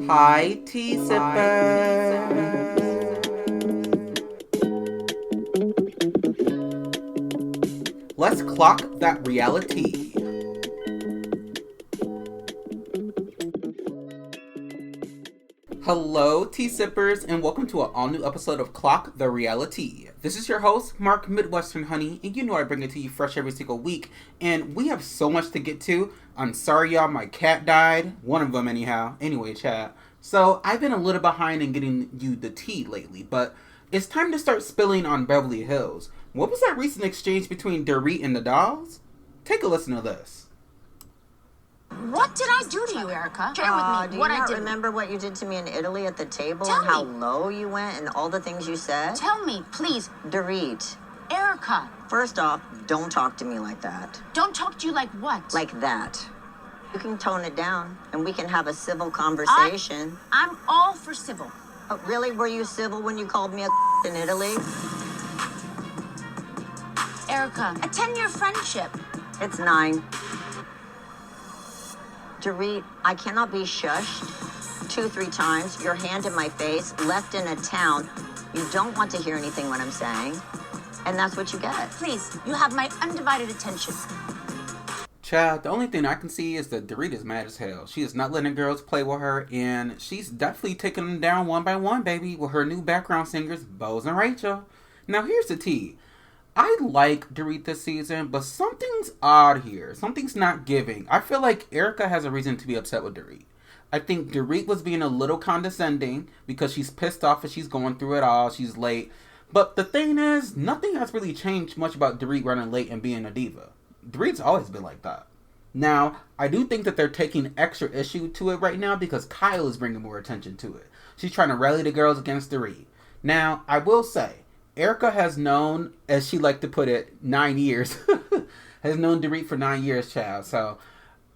Hi, tea sippers. Let's clock that reality. Hello, tea sippers, and welcome to an all-new episode of Clock the Reali Tea. This is your host, Mark Midwestern Honey, and you know I bring it to you fresh every single week, and we have so much to get to. I'm sorry, y'all, my cat died. One of them, anyhow. Anyway, chat. So, I've been a little behind in getting you the tea lately, but it's time to start spilling on Beverly Hills. What was that recent exchange between Dorit and the dolls? Take a listen to this. What did I do to you, Erika? Share with me what I did. Remember what you did to me in Italy at the table? Tell and how me. low you went and all the things you said? Tell me, please. Dorit, Erika. first off, don't talk to me like that. Don't talk to you like what? Like that. You can tone it down and we can have a civil conversation. I'm all for civil. Oh, really? Were you civil when you called me a in Italy? Erika, a 10-year friendship. It's 9. Dorit, I cannot be shushed 2-3 times, your hand in my face, left in a town. You don't want to hear anything what I'm saying, and that's what you get. Please, you have my undivided attention. Child, the only thing I can see is that Dorit is mad as hell. She is not letting girls play with her, and she's definitely taking them down one by one, baby, with her new background singers, Bose and Rachel. Now, here's the tea. I like Dorit this season, but something's odd here. Something's not giving. I feel like Erika has a reason to be upset with Dorit. I think Dorit was being a little condescending because she's pissed off as she's going through it all. She's late. But the thing is, nothing has really changed much about Dorit running late and being a diva. Dorit's always been like that. Now, I do think that they're taking extra issue to it right now because Kyle is bringing more attention to it. She's trying to rally the girls against Dorit. Now, I will say, Erika has known, as she liked to put it, 9 years. has known Dorit for 9 years, child. So,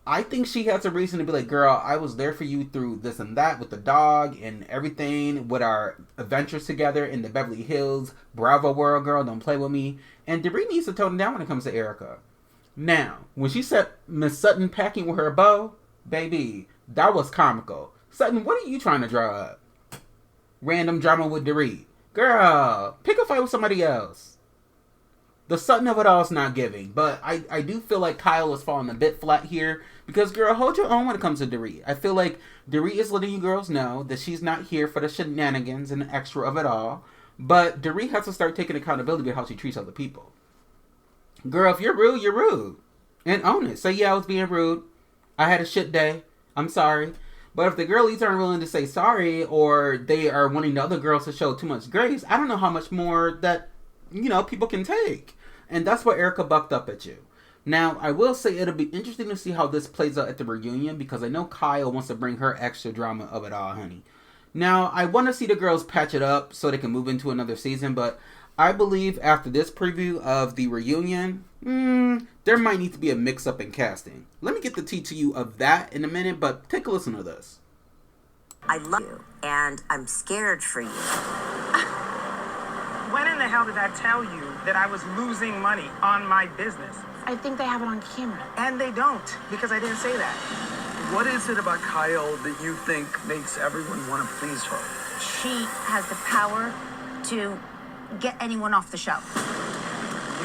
I think she has a reason to be like, girl, I was there for you through this and that with the dog and everything, with our adventures together in the Beverly Hills, Bravo world, girl, don't play with me. And Dorit needs to tone it down when it comes to Erika. Now, when she said Miss Sutton packing with her bow, baby, that was comical. Sutton, what are you trying to draw up? Random drama with Dorit. Girl, pick a fight with somebody else. The Sutton of it all is not giving, but I do feel like Kyle is falling a bit flat here because, girl, hold your own when it comes to Dorit. I feel like Dorit is letting you girls know that she's not here for the shenanigans and the extra of it all, but Dorit has to start taking accountability for how she treats other people. Girl, if you're rude, you're rude. And own it. Say, yeah, I was being rude. I had a shit day. I'm sorry. But if the girlies aren't willing to say sorry, or they are wanting the other girls to show too much grace, I don't know how much more that, people can take. And that's where Erika bucked up at you. Now, I will say it'll be interesting to see how this plays out at the reunion, because I know Kyle wants to bring her extra drama of it all, honey. Now, I want to see the girls patch it up so they can move into another season, but I believe after this preview of the reunion, there might need to be a mix-up in casting. Let me get the tea to you of that in a minute, but take a listen to this. I love you, and I'm scared for you. When in the hell did I tell you that I was losing money on my business? I think they have it on camera. And they don't, because I didn't say that. What is it about Kyle that you think makes everyone want to please her? She has the power to get anyone off the show.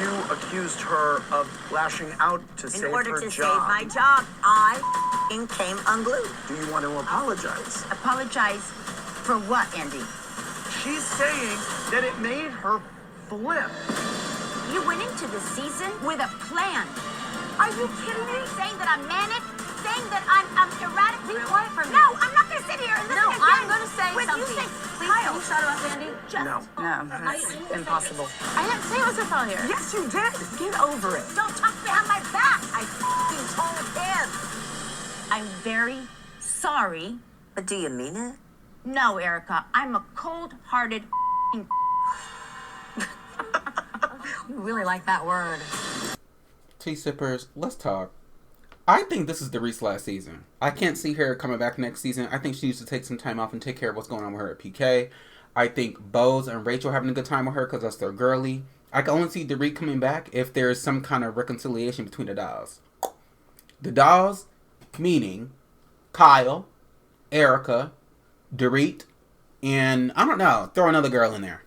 You accused her of lashing out to save her job. In order to save my job, I came unglued. Do you want to apologize? Apologize for what, Andy? She's saying that it made her flip. You went into the season with a plan. Are you kidding me? Saying that I'm manic? Saying that I'm erratic? Be quiet for me. No, I'm not going to sit here and listen again. I'm going to say something. You say, Please, Kyle. can you shut up, Andy? No. It's impossible. I didn't say it was a phone here. Yes, you did. Get over it. Don't talk behind my back. I f***ing told him. I'm very sorry. But do you mean it? No, Erika. I'm a cold-hearted You really like that word. Tea sippers, let's talk. I think this is Dorit's last season. I can't see her coming back next season. I think she needs to take some time off and take care of what's going on with her at PK. I think Bose and Rachel are having a good time with her because that's their girly. I can only see Dorit coming back if there's some kind of reconciliation between the dolls. The dolls, meaning Kyle, Erika, Dorit, and I don't know, throw another girl in there.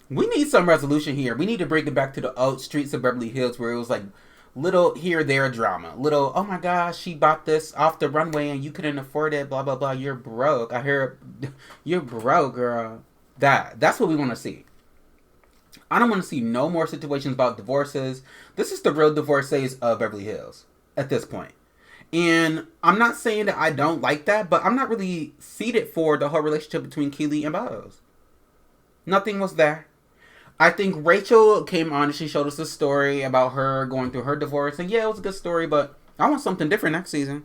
We need some resolution here. We need to bring it back to the old streets of Beverly Hills where it was like little here, there drama. Little, oh my gosh, she bought this off the runway and you couldn't afford it, blah, blah, blah. You're broke. I hear you're broke, girl. That's what we want to see. I don't want to see no more situations about divorces. This is the real divorcees of Beverly Hills at this point. And I'm not saying that I don't like that, but I'm not really seated for the whole relationship between Keely and Bose. Nothing was there. I think Rachel came on and she showed us a story about her going through her divorce. And yeah, it was a good story, but I want something different next season.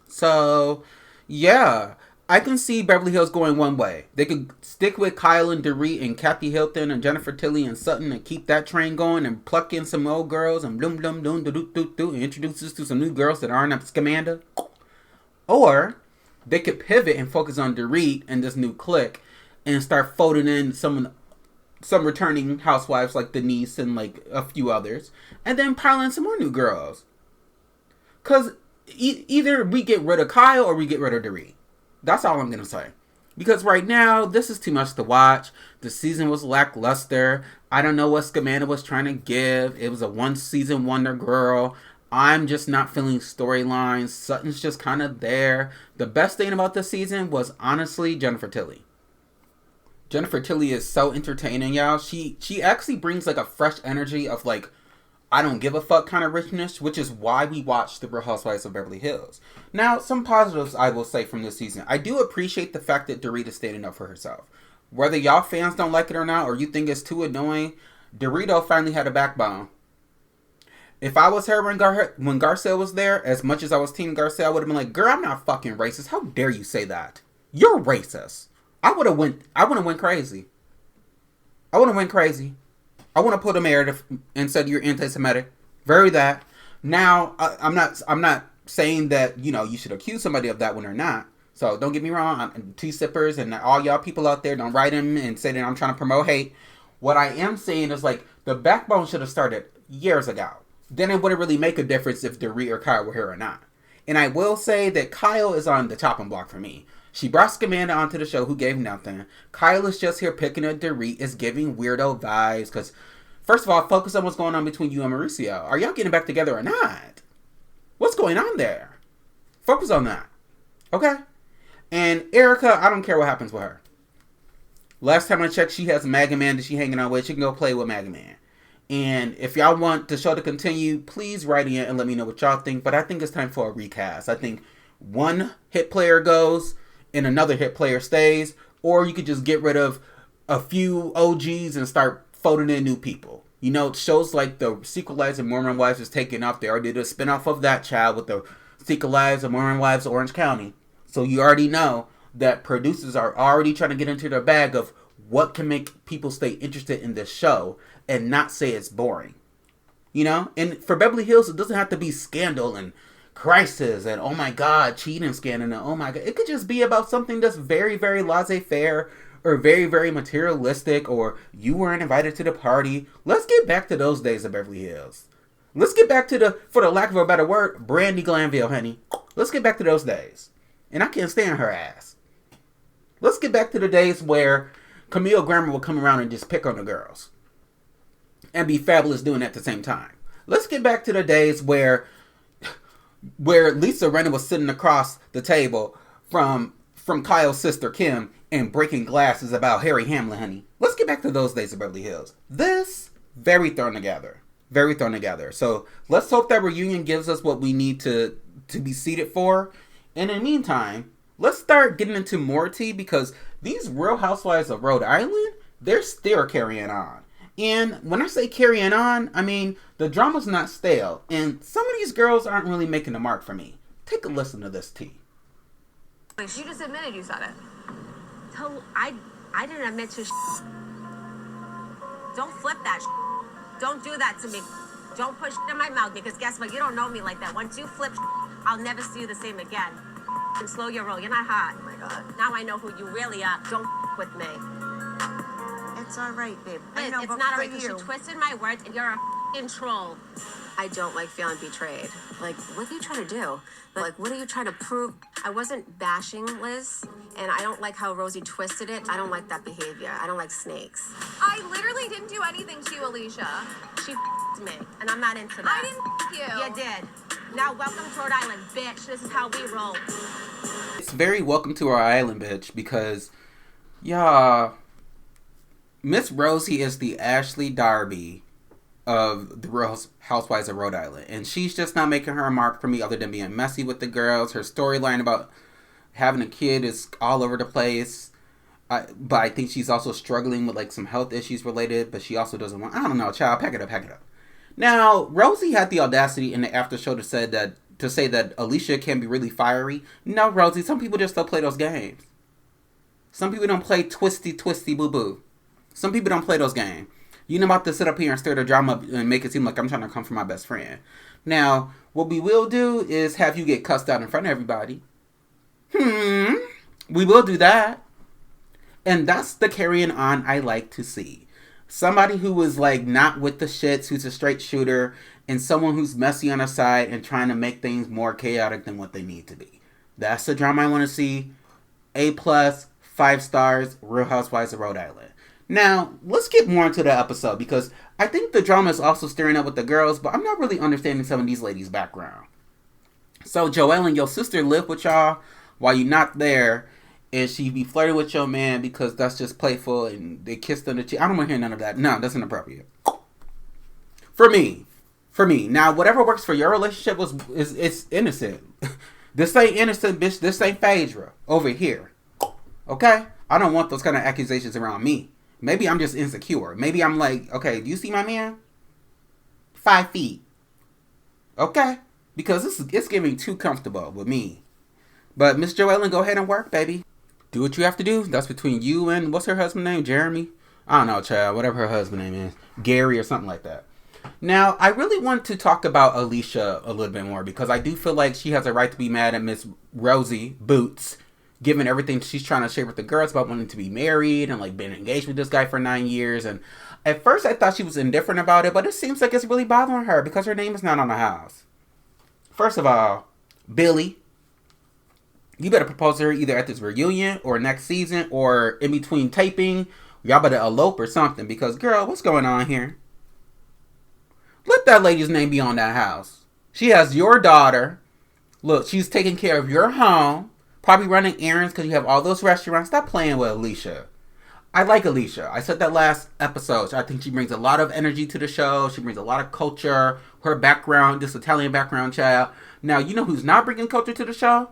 So, yeah. I can see Beverly Hills going one way. They could stick with Kyle and Dorit and Kathy Hilton and Jennifer Tilly and Sutton and keep that train going and pluck in some old girls and bloom, bloom, doom, do, do, do, and introduce us to some new girls that aren't up to Scamanda. Or they could pivot and focus on Dorit and this new clique and start folding in some returning housewives like Denise and like a few others. And then pile in some more new girls. Because either we get rid of Kyle or we get rid of Dorit. That's all I'm going to say. Because right now, this is too much to watch. The season was lackluster. I don't know what Scamanda was trying to give. It was a one-season wonder girl. I'm just not feeling storylines. Sutton's just kind of there. The best thing about this season was, honestly, Jennifer Tilly. Jennifer Tilly is so entertaining, y'all. She actually brings, like, a fresh energy of, like, I don't give a fuck kind of richness, which is why we watched The Real Housewives of Beverly Hills. Now, some positives I will say from this season. I do appreciate the fact that Dorit is standing up for herself. Whether y'all fans don't like it or not, or you think it's too annoying, Dorito finally had a backbone. If I was her when Garcelle was there, as much as I was Team Garcelle, I would have been like, girl, I'm not fucking racist. How dare you say that? You're racist. I would have went crazy. I would have went crazy. I want to put a narrative and said you're anti-Semitic. Very that. Now, I'm not saying that, you know, you should accuse somebody of that when they're not. So don't get me wrong. Tea sippers and all y'all people out there, don't write them and say that I'm trying to promote hate. What I am saying is, like, the backbone should have started years ago. Then it wouldn't really make a difference if Dorit or Kyle were here or not. And I will say that Kyle is on the chopping block for me. She brought Scamanda onto the show who gave nothing. Kyle is just here picking at Dorit. Is giving weirdo vibes. Because, first of all, focus on what's going on between you and Mauricio. Are y'all getting back together or not? What's going on there? Focus on that. Okay? And Erika, I don't care what happens with her. Last time I checked, she has Mega Man that she hanging out with. She can go play with Mega Man. And if y'all want the show to continue, please write in and let me know what y'all think. But I think it's time for a recast. I think one hit player goes and another hit player stays, or you could just get rid of a few OGs and start folding in new people. You know, shows like the Secret Lives of Mormon Wives is taking off. They already did a spinoff of that child with the Secret Lives of Mormon Wives of Orange County. So you already know that producers are already trying to get into their bag of what can make people stay interested in this show and not say it's boring. You know? And for Beverly Hills, it doesn't have to be scandal and crisis and oh my god, cheating scandal and oh my god. It could just be about something that's very, very laissez-faire or very, very materialistic, or you weren't invited to the party. Let's get back to those days of Beverly Hills. Let's get back to the, for the lack of a better word, Brandy Glanville, honey. Let's get back to those days. And I can't stand her ass. Let's get back to the days where Camille Grammer would come around and just pick on the girls. And be fabulous doing it at the same time. Let's get back to the days where Lisa Rinna was sitting across the table from Kyle's sister Kim and breaking glasses about Harry Hamlin, honey. Let's get back to those days of Beverly Hills. This, very thrown together. Very thrown together. So let's hope that reunion gives us what we need to be seated for. And in the meantime, let's start getting into more tea, because these Real Housewives of Rhode Island, they're still carrying on. And when I say carrying on, I mean the drama's not stale. And some of these girls aren't really making the mark for me. Take a listen to this tea. You just admitted you said it. I didn't admit to Don't flip that Don't do that to me. Don't push in my mouth, because guess what? You don't know me like that. Once you flip I'll never see you the same again. And slow your roll. You're not hot. Oh my God. Now I know who you really are. Don't with me. It's all right, babe. Liz, it's not all right, because you twisted my words and you're a troll. I don't like feeling betrayed. Like, what are you trying to do? Like, what are you trying to prove? I wasn't bashing Liz, and I don't like how Rosie twisted it. I don't like that behavior. I don't like snakes. I literally didn't do anything to you, Alicia. She me, and I'm not into that. I didn't you. You did. Now, welcome to Rhode Island, bitch. This is how we roll. It's very welcome to our island, bitch, because, y'all, Miss Rosie is the Ashley Darby of the Real Housewives of Rhode Island. And she's just not making her mark for me other than being messy with the girls. Her storyline about having a kid is all over the place. But I think she's also struggling with like some health issues related. But she also doesn't want... I don't know, child. Pack it up. Now, Rosie had the audacity in the after show to say that Alicia can be really fiery. No, Rosie. Some people just don't play those games. Some people don't play twisty boo-boo. Some people don't play those games. You're not about to sit up here and stir the drama up and make it seem like I'm trying to come for my best friend. Now, what we will do is have you get cussed out in front of everybody. We will do that. And that's the carrying on I like to see. Somebody who is like not with the shits, who's a straight shooter, and someone who's messy on the side and trying to make things more chaotic than what they need to be. That's the drama I want to see. A+, 5 stars, Real Housewives of Rhode Island. Now, let's get more into the episode because I think the drama is also stirring up with the girls, but I'm not really understanding some of these ladies' background. So, Joellen, your sister lived with y'all while you're not there, and she be flirting with your man because that's just playful, and they kissed on the cheek. I don't want to hear none of that. No, that's inappropriate. For me. Now, whatever works for your relationship is innocent. This ain't innocent, bitch. This ain't Phaedra over here. Okay? I don't want those kind of accusations around me. Maybe I'm just insecure. Maybe I'm like, okay, do you see my man? 5 feet. Okay? Because it's getting too comfortable with me. But Miss Joellen, go ahead and work, baby. Do what you have to do. That's between you and, what's her husband's name? Jeremy? I don't know, child. Whatever her husband's name is. Gary or something like that. Now, I really want to talk about Alicia a little bit more because I do feel like she has a right to be mad at Miss Rosie Boots, given everything she's trying to share with the girls about wanting to be married and like been engaged with this guy for 9 years. And at first I thought she was indifferent about it, but it seems like it's really bothering her because her name is not on the house. First of all, Billy, you better propose to her either at this reunion or next season or in between taping. Y'all better elope or something because, girl, what's going on here? Let that lady's name be on that house. She has your daughter. Look, she's taking care of your home. Probably running errands because you have all those restaurants. Stop playing with Alicia. I like Alicia. I said that last episode. I think she brings a lot of energy to the show. She brings a lot of culture. Her background, this Italian background child. Now, you know who's not bringing culture to the show?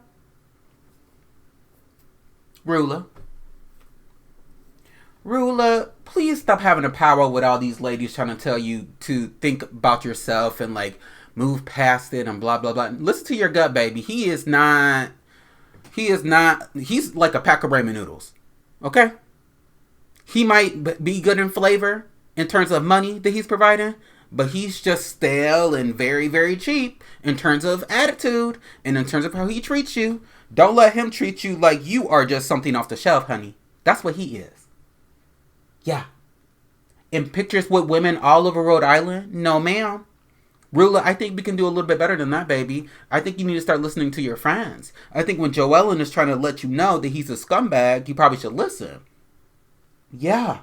Rula. Rula, please stop having the power with all these ladies trying to tell you to think about yourself and like move past it and blah, blah, blah. Listen to your gut, baby. He's like a pack of ramen noodles. Okay? He might be good in flavor in terms of money that he's providing, but he's just stale and very, very cheap in terms of attitude and in terms of how he treats you. Don't let him treat you like you are just something off the shelf, honey. That's what he is. Yeah. In pictures with women all over Rhode Island? No, ma'am. Rula, I think we can do a little bit better than that, baby. I think you need to start listening to your friends. I think when Joellen is trying to let you know that he's a scumbag, you probably should listen. Yeah.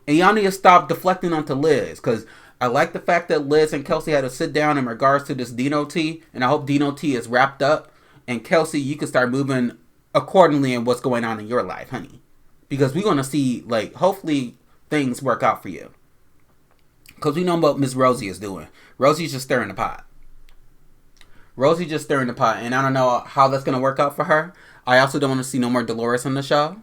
And y'all need to stop deflecting onto Liz, because I like the fact that Liz and Kelsey had to sit down in regards to this Dino tea, and I hope Dino tea is wrapped up. And Kelsey, you can start moving accordingly in what's going on in your life, honey. Because we're going to see, like, hopefully things work out for you. Because we know what Miss Rosie is doing. Rosie's just stirring the pot. And I don't know how that's going to work out for her. I also don't want to see no more Dolores on the show.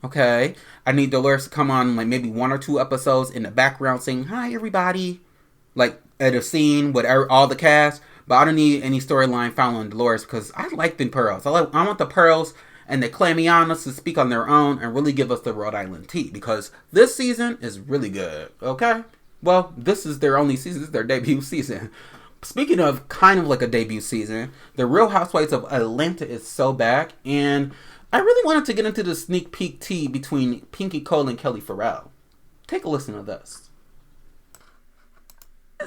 Okay? I need Dolores to come on, like, maybe 1 or 2 episodes in the background saying, hi, everybody. Like, at a scene with all the cast. But I don't need any storyline following Dolores because I like the Pearls. I want the Pearls and the Clamianas to speak on their own and really give us the Rhode Island tea. Because this season is really good. Okay? Well, this is their only season. This is their debut season. Speaking of kind of like a debut season, the Real Housewives of Atlanta is so back. And I really wanted to get into the sneak peek tea between Pinky Cole and Kelly Farrell. Take a listen to this.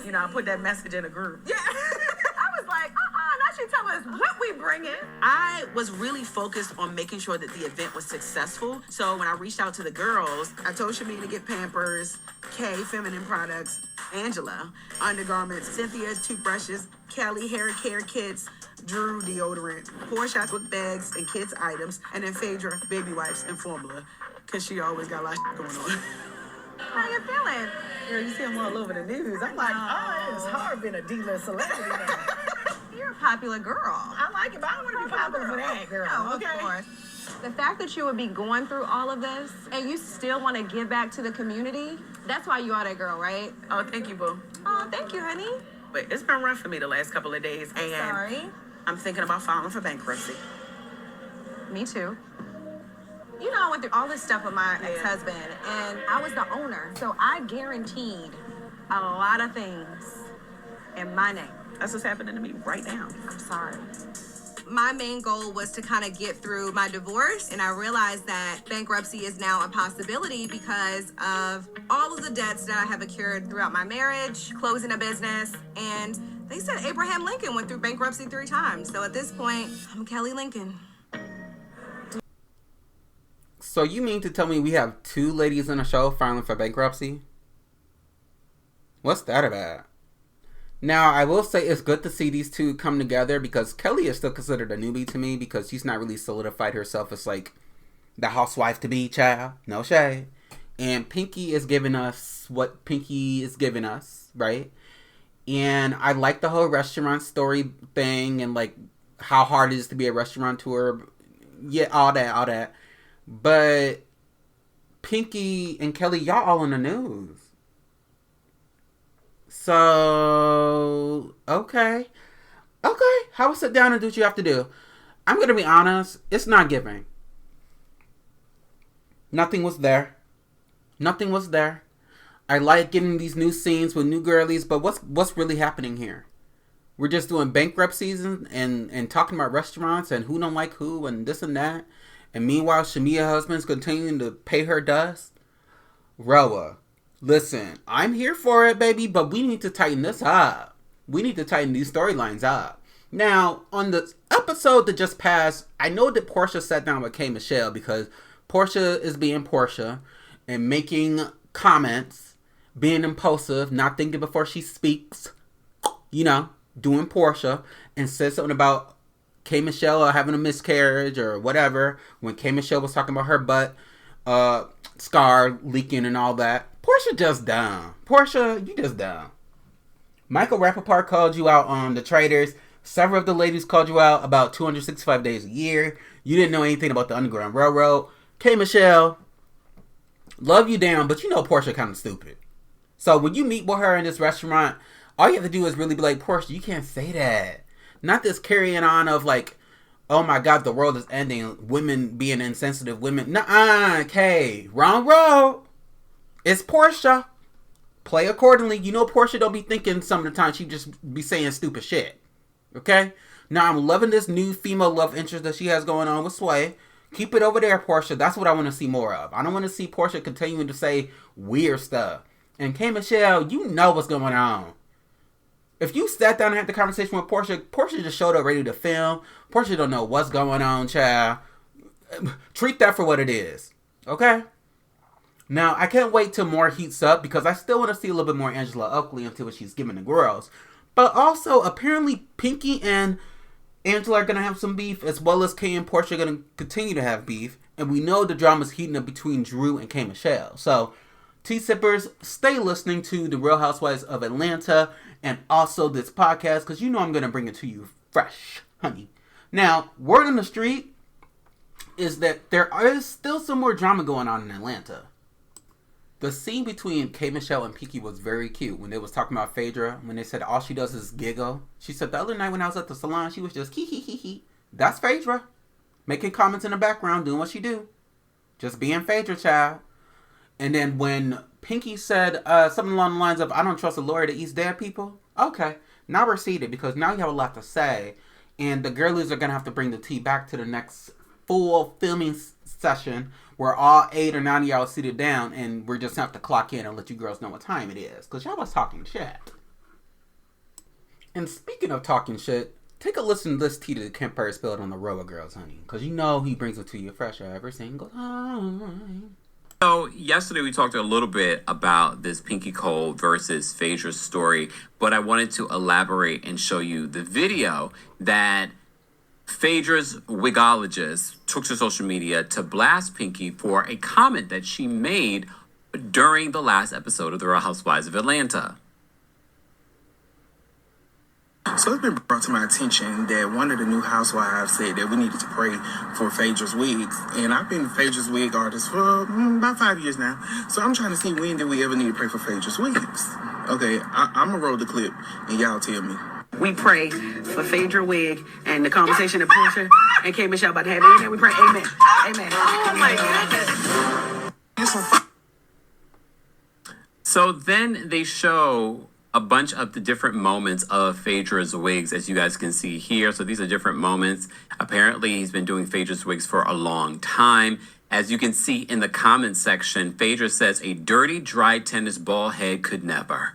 You know, I put that message in a group. Yeah. I was like, now she tell us what we bringing. I was really focused on making sure that the event was successful. So when I reached out to the girls, I told Shameen to get Pampers, Kay, feminine products, Angela, undergarments, Cynthia, toothbrushes, Kelly, hair care kits, Drew, deodorant, Portia, book bags and kids items, and then Phaedra, baby wipes and formula, because she always got a lot of going on. How you feeling? Girl, you see them all over the news. I'm like, it's hard being a D-list celebrity now. You're a popular girl. I like it, but I don't want to be popular for that, girl. No, Okay. of course. The fact that you would be going through all of this and you still want to give back to the community, that's why you are that girl, right? Oh, thank you, boo. Oh, thank you, honey. But it's been rough for me the last couple of days, and Sorry. I'm thinking about filing for bankruptcy. Me too. You know, I went through all this stuff with my ex-husband, and I was the owner, so I guaranteed a lot of things in my name. That's what's happening to me right now. I'm sorry. My main goal was to kind of get through my divorce, and I realized that bankruptcy is now a possibility because of all of the debts that I have accrued throughout my marriage, closing a business, and they said Abraham Lincoln went through bankruptcy 3 times. So at this point, I'm Kelly Lincoln. So you mean to tell me we have 2 ladies on the show filing for bankruptcy? What's that about? Now, I will say it's good to see these 2 come together because Kelly is still considered a newbie to me because she's not really solidified herself as like the housewife to be child. No shade. And Pinky is giving us what Pinky is giving us, right? And I like the whole restaurant story thing and like how hard it is to be a restaurateur. Yeah, all that. But Pinky and Kelly, y'all all in the news. So, okay. Have a sit down and do what you have to do. I'm going to be honest. It's not giving. Nothing was there. I like getting these new scenes with new girlies, but what's really happening here? We're just doing bankruptcies and talking about restaurants and who don't like who and this and that. And meanwhile, Shamia's husband's continuing to pay her dust. Roa, listen, I'm here for it, baby, but we need to tighten this up. We need to tighten these storylines up. Now, on the episode that just passed, I know that Portia sat down with K. Michelle because Portia is being Portia and making comments, being impulsive, not thinking before she speaks, you know, doing Portia, and said something about K. Michelle having a miscarriage or whatever when K. Michelle was talking about her butt scar leaking and all that. Portia just dumb. Portia, you just dumb. Michael Rappaport called you out on the traders. Several of the ladies called you out about 265 days a year. You didn't know anything about the Underground Railroad. K. Michelle, love you down, but you know Portia kind of stupid. So when you meet with her in this restaurant, all you have to do is really be like, Portia, you can't say that. Not this carrying on of like, oh my God, the world is ending. Women being insensitive. Women. Nuh-uh, Kay. Wrong road. It's Portia. Play accordingly. You know Portia don't be thinking some of the time. She just be saying stupid shit. Okay? Now I'm loving this new female love interest that she has going on with Sway. Keep it over there, Portia. That's what I want to see more of. I don't want to see Portia continuing to say weird stuff. And K. Michelle, you know what's going on. If you sat down and had the conversation with Portia, Portia just showed up ready to film. Portia don't know what's going on, child. Treat that for what it is. Okay? Now, I can't wait till more heats up because I still want to see a little bit more Angela Oakley until what she's giving the girls. But also, apparently, Pinky and Angela are going to have some beef, as well as Kay and Portia are going to continue to have beef. And we know the drama's heating up between Drew and K. Michelle. So, Tea-sippers, stay listening to The Real Housewives of Atlanta and also this podcast because you know I'm going to bring it to you fresh, honey. Now, word on the street is that there is still some more drama going on in Atlanta. The scene between K. Michelle and Pinky was very cute when they was talking about Phaedra, when they said all she does is giggle. She said the other night when I was at the salon, she was just hee. That's Phaedra. Making comments in the background, doing what she do. Just being Phaedra, child. And then when Pinky said something along the lines of, I don't trust a lawyer that eats dead people. Okay, now we're seated because now you have a lot to say. And the girlies are going to have to bring the tea back to the next full filming session where all 8 or 9 of y'all seated down and we're just have to clock in and let you girls know what time it is. Because y'all was talking shit. And speaking of talking shit, take a listen to this tea that Campfire spilled on the Roa girls, honey. Because you know he brings it to you fresh every single time. So yesterday we talked a little bit about this Pinky Cole versus Phaedra's story, but I wanted to elaborate and show you the video that Phaedra's wigologist took to social media to blast Pinky for a comment that she made during the last episode of The Real Housewives of Atlanta. So it's been brought to my attention that one of the new housewives said that we needed to pray for Phaedra's wigs. And I've been Phaedra's wig artist for about 5 years now. So I'm trying to see, when did we ever need to pray for Phaedra's wigs? Okay, I'm going to roll the clip and y'all tell me. We pray for Phaedra Wig and the conversation that Portia and K. Michelle about to have. Amen. We pray. Amen. Amen. Oh my goodness. So then they show a bunch of the different moments of Phaedra's wigs, as you guys can see here. So these are different moments. Apparently, he's been doing Phaedra's wigs for a long time. As you can see in the comments section, Phaedra says, a dirty, dry tennis ball head could never.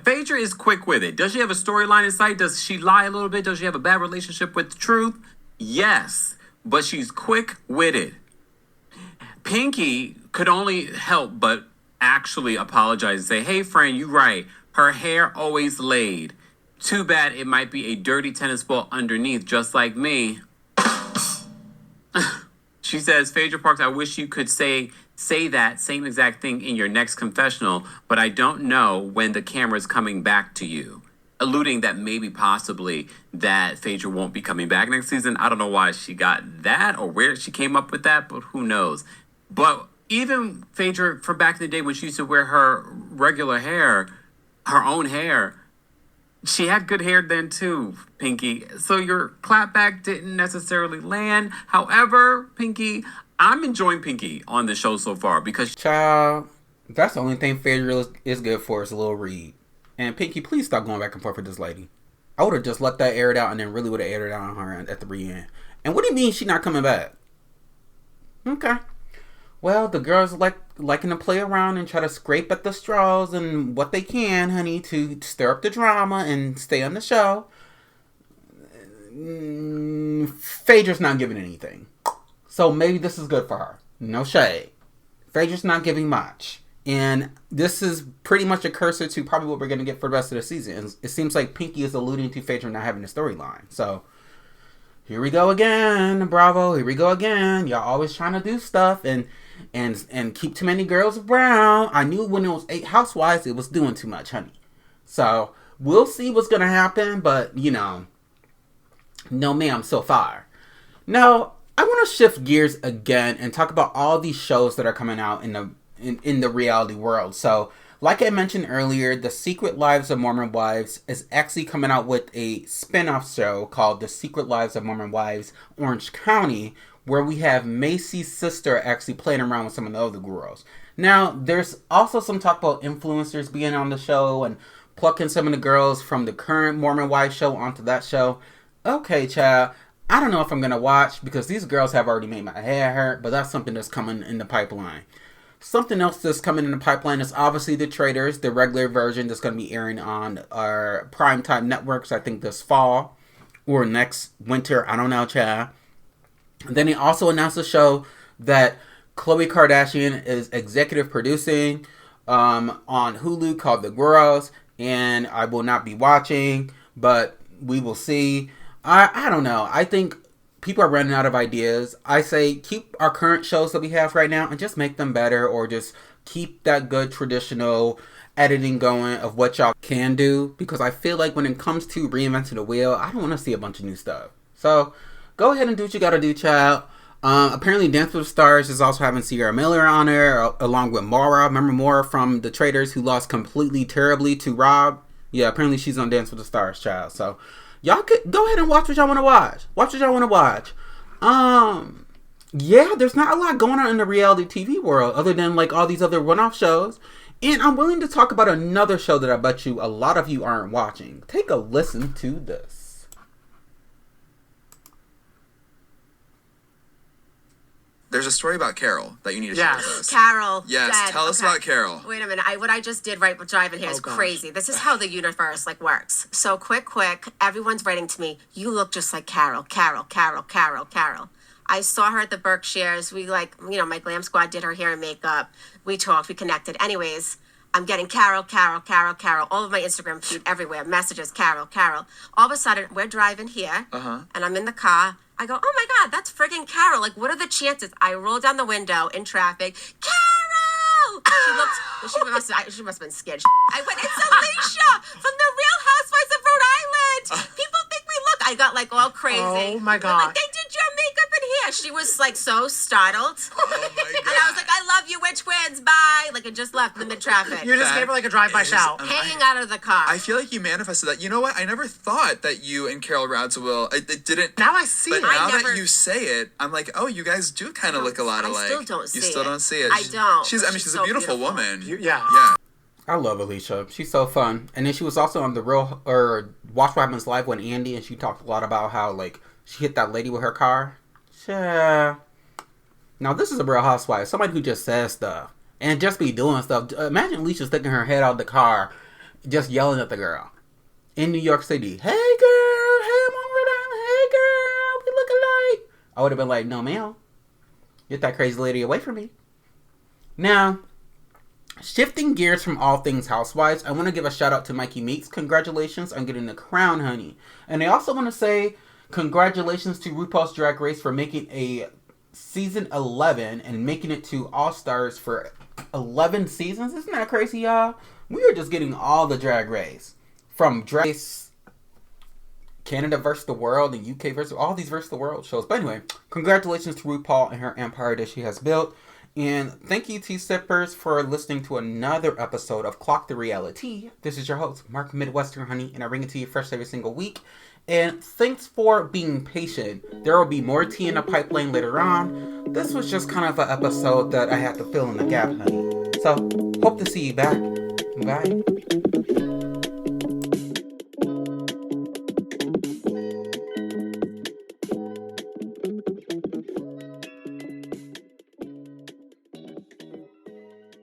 Phaedra is quick with it. Does she have a storyline in sight? Does she lie a little bit? Does she have a bad relationship with the truth? Yes, but she's quick with it. Pinky could only help but actually apologize and say, hey, friend, you right. Her hair always laid. Too bad it might be a dirty tennis ball underneath, just like me. She says, Phaedra Parks, I wish you could say that same exact thing in your next confessional, but I don't know when the camera's coming back to you. Alluding that maybe possibly that Phaedra won't be coming back next season. I don't know why she got that or where she came up with that, but who knows. But even Phaedra from back in the day when she used to wear her regular hair, her own hair, she had good hair then too, Pinky. So your clapback didn't necessarily land. However, Pinky, I'm enjoying Pinky on the show so far because... Child, that's the only thing Phaedra is good for is a little read. And Pinky, please stop going back and forth with this lady. I would have just let that air it out and then really would have aired it out on her at the re-end. And what do you mean she not coming back? Okay. Well, the girls liking to play around and try to scrape at the straws and what they can, honey, to stir up the drama and stay on the show. Phaedra's not giving anything. So maybe this is good for her. No shade. Phaedra's not giving much. And this is pretty much a cursor to probably what we're going to get for the rest of the season. It seems like Pinky is alluding to Phaedra not having a storyline. So, here we go again. Bravo. Here we go again. Y'all always trying to do stuff and keep too many girls around. I knew when it was 8 housewives, it was doing too much, honey. So, we'll see what's going to happen. But, you know, no ma'am so far. Now, I want to shift gears again and talk about all these shows that are coming out in the reality world. So, like I mentioned earlier, The Secret Lives of Mormon Wives is actually coming out with a spin-off show called The Secret Lives of Mormon Wives Orange County, where we have Macy's sister actually playing around with some of the other girls. Now, there's also some talk about influencers being on the show and plucking some of the girls from the current Mormon Wives show onto that show. Okay, child, I don't know if I'm going to watch because these girls have already made my hair hurt, but that's something that's coming in the pipeline. Something else that's coming in the pipeline is obviously The Traitors, the regular version that's going to be airing on our primetime networks, I think this fall or next winter. I don't know, child. And then he also announced a show that Khloe Kardashian is executive producing on Hulu called The Girls, and I will not be watching, but we will see. I don't know. I think people are running out of ideas. I say keep our current shows that we have right now and just make them better, or just keep that good traditional editing going of what y'all can do, because I feel like when it comes to reinventing the wheel, I don't want to see a bunch of new stuff. So go ahead and do what you gotta do, child. Apparently Dance with the Stars is also having Sierra Miller on there, along with Maura. Remember Maura from The Traitors, who lost completely terribly to Rob? Yeah, apparently she's on Dance with the Stars, child. So y'all could go ahead and watch what y'all want to watch. Watch what y'all want to watch. Yeah, there's not a lot going on in the reality TV world other than like all these other one-off shows. And I'm willing to talk about another show that I bet you a lot of you aren't watching. Take a listen to this. there's a story about Carol that you need to share with us. Carol. Yes, dead. tell us about Carol. Wait a minute. What I just did right driving here is crazy. This is how the universe works. So quick. Everyone's writing to me. You look just like Carol. Carol. I saw her at the Berkshires. We my glam squad did her hair and makeup. We talked. We connected. Anyways, I'm getting Carol. All of my Instagram feed everywhere. Messages, Carol. All of a sudden, we're driving here, and I'm in the car. I go, oh my God, that's friggin' Carol. What are the chances? I roll down the window in traffic. Carol! She must have been scared. I went, it's Alicia from the Real Housewives of Rhode Island. People think we look. I got all crazy. Oh my God. They did your makeup in here. She was so startled. Oh my God. And I was like, I love you, we're twins. Bye. It just left in the mid-traffic. You just gave her a drive-by shout. Hanging out of the car. I feel like you manifested that. You know what? I never thought that you and Carol Radziwill, it didn't. Now I see it. But now that you say it, I'm like, oh, you guys do kind of look a lot alike. I still don't see it. You still don't see it. I don't. She's a beautiful woman. Yeah. I love Alicia. She's so fun. And then she was also on the Watch What Happens Live with Andy, and she talked a lot about how, she hit that lady with her car. Yeah. Now, this is a Real Housewife. Somebody who just says stuff. And just be doing stuff. Imagine Alicia sticking her head out the car, just yelling at the girl. In New York City. Hey, girl. Hey, I'm on Rhode Island. Hey, girl. We look alike. I would have been like, no, ma'am. Get that crazy lady away from me. Now, shifting gears from all things housewives, I want to give a shout out to Mikey Meeks. Congratulations on getting the crown, honey. And I also want to say congratulations to RuPaul's Drag Race for making a season 11 and making it to All Stars for 11 seasons. Isn't that crazy, y'all? We are just getting all the Drag Race. From Drag Race, Canada versus the World, and UK versus all these versus the World shows. But anyway, congratulations to RuPaul and her empire that she has built. And thank you, Tea Sippers, for listening to another episode of Clock the Reali Tea. This is your host, Mark Midwestern Honey, and I bring it to you fresh every single week. And thanks for being patient. There will be more tea in the pipeline later on. This was just kind of an episode that I had to fill in the gap, honey. So, hope to see you back. Bye.